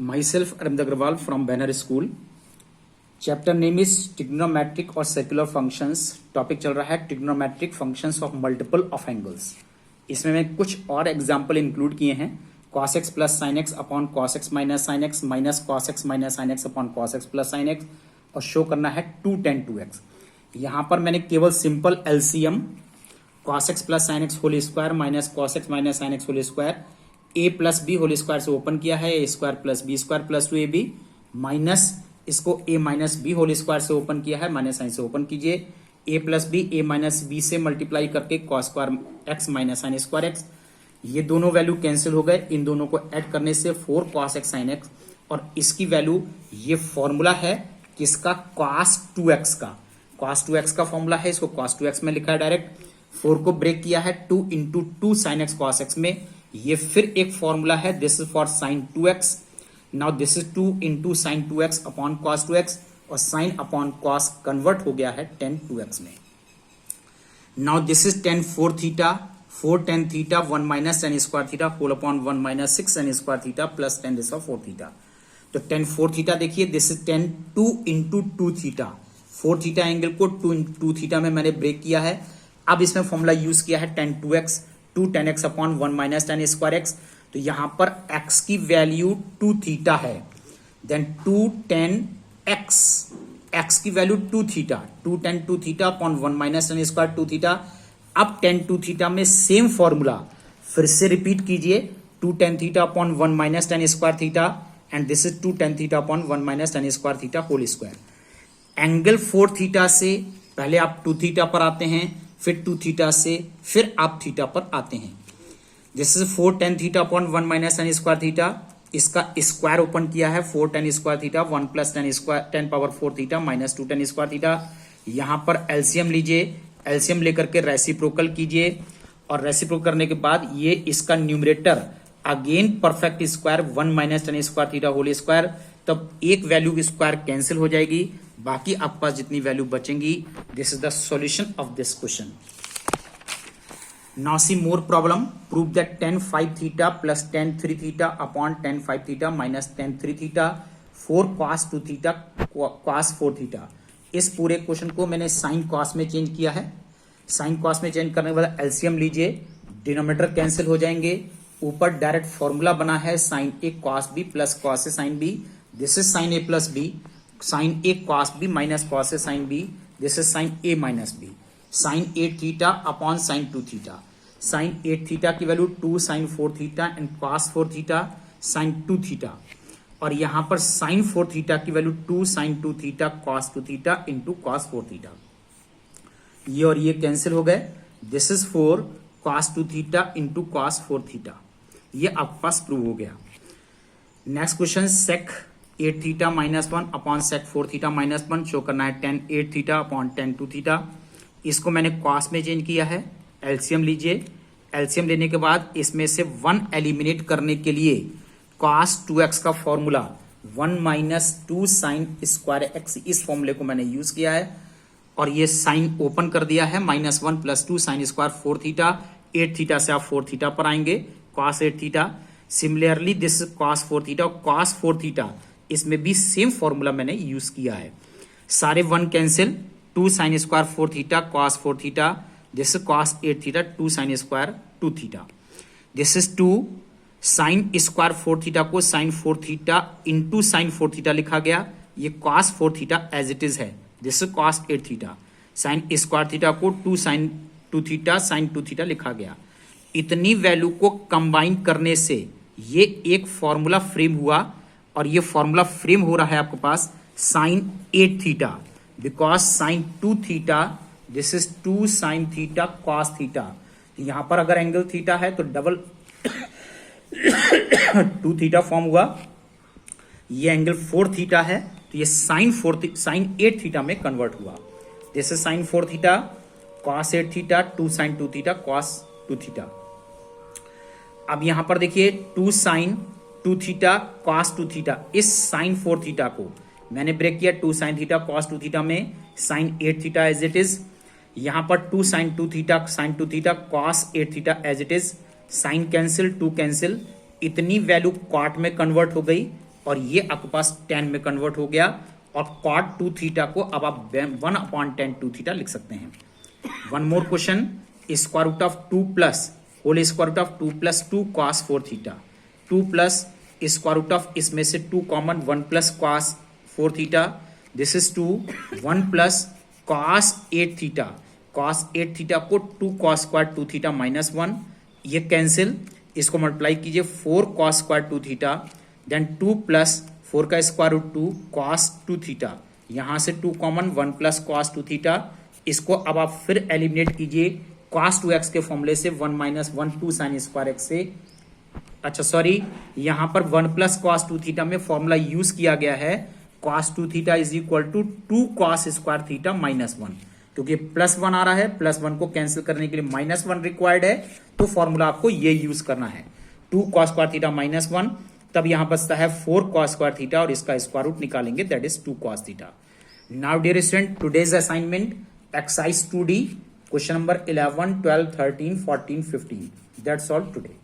Myself Arvind Agrawal from Banner School. Chapter name is trigonometric और circular functions. Topic चल रहा है trigonometric functions of multiple of angles. इसमें मैं कुछ और एग्जांपल इंक्लूड किए हैं. cos x plus sine x upon cos x minus sine x minus cos x minus sine x upon cos x plus sine x और show करना है 2 tan 2x. यहां पर मैंने केवल simple LCM cos x plus sine x whole square minus cos x minus sine x whole square a plus B whole square से open किया है. A square plus B square plus 2ab minus इसको a minus B whole square से open किया है. Minus sign से open कीजिए. a plus B a minus B से मल्टीप्लाई करके cos square x minus sine square x. ये दोनों वैल्यू कैंसिल हो गए. इन दोनों को ऐड करने से 4 cos x sin x और इसकी वैल्यू ये फॉर्मूला है किसका, cos 2x का. cos 2x का फॉर्मूला है, इसको cos 2x में लिखा है डायरेक्ट. 4 को ब्रेक किया है 2 into 2 sin x cos x में. ये फिर एक फॉर्मूला है, this is for sin 2x. Now this is 2 into sine 2x upon cos 2x और साइन अपॉन cos कन्वर्ट हो गया है tan 2x में. Now this is tan 4 theta 4 tan theta 1 minus tan square theta whole upon 1 minus 6 tan square theta plus tan this 4 theta. तो tan 4 theta देखिए, this is tan 2 into 2 theta. 4 theta angle को 2 into 2 theta में मैंने break किया है. अब इसमें formula use किया है tan 2x 2 tan x upon 1 minus tan square x. तो यहां पर x की वैल्यू 2 थीटा है. देन 2 tan x की value 2 theta 2 tan 2 theta upon 1 minus tan square 2 theta. अब tan 2 थीटा में सेम फॉर्मूला फिर से रिपीट कीजिए. 2 tan theta upon 1 minus tan square theta and this is 2 tan theta upon 1 minus tan square theta whole square. Angle 4 theta से पहले आप 2 theta पर आते हैं, फिर 2 थीटा से फिर आप थीटा पर आते हैं. This is 4 tan theta upon 1 minus tan square theta. इसका स्क्वायर ओपन किया है 4 tan square theta 1 plus tan square 10 power 4 theta minus 2 tan square theta. यहां पर एलसीएम लीजिए, एलसीएम लेकर के रेसिप्रोकल कीजिए और रेसिप्रोकल करने के बाद ये इसका numerator again perfect square 1 minus tan square theta whole square. तब एक वैल्यू स्क्वायर कैंसिल हो जाएगी, बाकी आपके पास जितनी वैल्यू बचेंगी. This is the solution of this question. Now see more problem. Prove that tan 5 theta plus tan 3 theta upon tan 5 theta minus tan 3 theta 4 cos 2 theta cos 4 theta. इस पूरे question को मैंने साइन कॉस में change किया है. Sine cos में change करने के बाद एलसीएम लीजिए, डिनोमिनेटर कैंसिल हो जाएंगे. ऊपर डायरेक्ट फॉर्मूला बना है sine A cos B plus cos A sine B. This is sine A plus B. Sine A cos B minus cos A sine B. This is sine A minus B. Sine 8 theta upon sine 2 theta. Sine 8 theta की value 2 sine 4 theta and cos 4 theta sine 2 theta. और यहां पर sine 4 theta की value 2 sine 2 theta cos 2 theta into cos 4 theta. ये और ये cancel हो गए. This is 4 cos 2 theta into cos 4 theta. ये आपके पास प्रूव हो गया. Next question, sec 8 theta minus 1 upon sec 4 theta minus 1 show करना है tan 8 theta upon tan 2 theta. इसको मैंने cos में चेंज किया है. एलसीएम लीजिए, एलसीएम लेने के बाद इसमें से 1 एलिमिनेट करने के लिए cos 2x का formula 1 minus 2 sine square x, इस फॉर्मूले को मैंने यूज किया है. और ये साइन ओपन कर दिया है minus 1 plus 2 sine square 4 theta. 8 theta से आप 4 थीटा पर आएंगे cos 8 theta. Similarly this cos 4 theta cos 4 theta, इसमें भी सेम फॉर्मूला मैंने यूज किया है. सारे 1 cancel. 2 sine square 4 theta cos 4 theta. This is cos 8 theta 2 sine square 2 theta. This is 2 sine square 4 theta को sine 4 theta into sine 4 theta लिखा गया. ये cos 4 theta as it is है. This is cos 8 theta. Sine square theta को 2 sine 2 theta sine 2 theta लिखा गया. इतनी value को कंबाइन करने से ये एक फॉर्मूला फ्रेम हुआ. और ये फॉर्मूला फ्रेम हो रहा है आपके पास sine 8 theta because sine 2 theta. This is 2 sine theta cos theta. यहां पर अगर एंगल थीटा है तो डबल 2 थीटा फॉर्म हुआ. ये एंगल 4 थीटा है तो ये साइन 8 थीटा में कन्वर्ट हुआ. This is sine 4 theta cos 8 theta 2 sine 2 theta cos 2 theta. अब यहां पर देखिए 2 साइन 2 थीटा cos 2 थीटा. इस साइन 4 थीटा को मैंने ब्रेक किया 2 साइन थीटा cos 2 थीटा में sine 8 theta as it is. यहां पर 2 sine 2 theta sine 2 theta cos 8 theta as it is. Sine cancel 2 cancel. इतनी वैल्यू क्वाट में कन्वर्ट हो गई. और ये आपके पास tan में कन्वर्ट हो गया, और cot 2 थीटा को अब आप 1/tan 2 थीटा लिख सकते हैं। One more question, square root of 2 plus whole square root of 2 plus 2 cos 4 theta, 2 plus square root of, इसमें से 2 common, 1 plus cos 4 theta, this is 2, 1 plus cos 8 theta, cos 8 theta को 2 cos square 2 theta minus 1, ये cancel, इसको multiply कीजिए 4 cos square 2 theta, then 2 plus 4 का square root 2 cos 2 theta, यहां से 2 common, 1 plus cos 2 theta, इसको अब आप फिर एलिमिनेट कीजिए cos 2x के फॉर्मूले से, 1 माइनस 1 2 साइन स्क्वायर x से, अच्छा सॉरी, यहां पर 1 प्लस cos 2 थीटा में फॉर्मूला यूज किया गया है cos 2 theta is equal to 2 cos square theta minus 1, क्योंकि प्लस 1 आ रहा है, प्लस 1 को कैंसिल करने के लिए माइनस 1 रिक्वायर्ड है, तो फॉर्मूला आपको ये यूज करना है, 2 cos स्क्वायर थीटा माइनस 1, तब यहां बचता है 4 cos स्क्वायर थीटा, और इसका स्क्वायर रूट निकालेंगे, that is 2 cos theta. Now dear student, today's assignment exercise 2D, question number 11, 12, 13, 14, 15, that's all today.